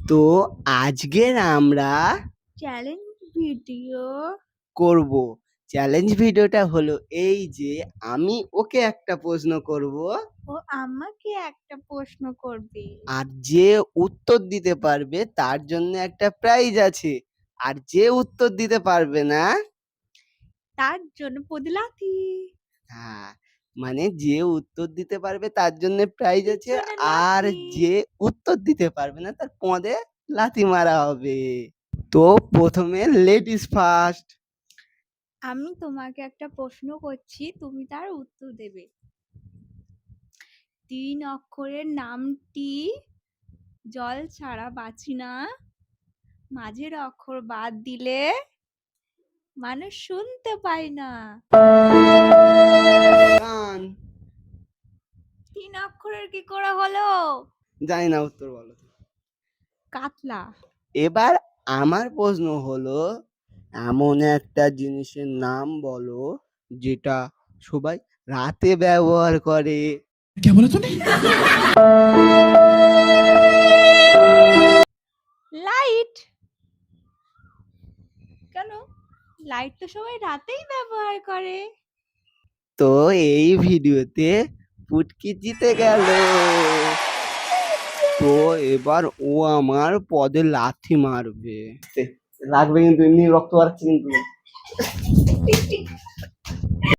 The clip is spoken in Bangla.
তো আজকের আমরা চ্যালেঞ্জ ভিডিও করব। চ্যালেঞ্জ ভিডিওটা হলো এই যে আমি ওকে একটা প্রশ্ন করব, ও আমাকে একটা প্রশ্ন করবে। আর যে উত্তর দিতে পারবে তার জন্য একটা প্রাইজ আছে, আর যে উত্তর দিতে পারবে না তার জন্য পদিলাতি হ্যাঁ, মানে যে উত্তর দিতে পারবে তার জন্য প্রাইজ আছে, পিছনে আর লাথি। যে উত্তর দিতে পারবে না তার পদে লাথি মারা হবে। তো প্রথমে লেডিস ফার্স্ট। আমি তোমাকে একটা প্রশ্ন করছি, তুমি তার উত্তর দেবে। 3 অক্ষরের নামটি জল ছাড়া বাঁচি না, মাঝের অক্ষর বাদ দিলে মানুষ শুনতে পায় না। গান। 3 অক্ষরের কি করে হলো? জানি না, উত্তর বলো। কাতলা। এবার আমার প্রশ্ন হলো, এমন একটা জিনিসের নাম বলো যেটা সবাই রাতে ব্যবহার করে। क्या बोला तूने? লাইট। কেন? লাইট তো সবাই রাতেই ব্যবহার করে। তো এই ভিডিওতে পুটকি জিতে গেল। তো এবার ও আমার পদে লাথি মারবে, লাগবে কিন্তু, এমনি রক্ত বাড়ছে কিন্তু।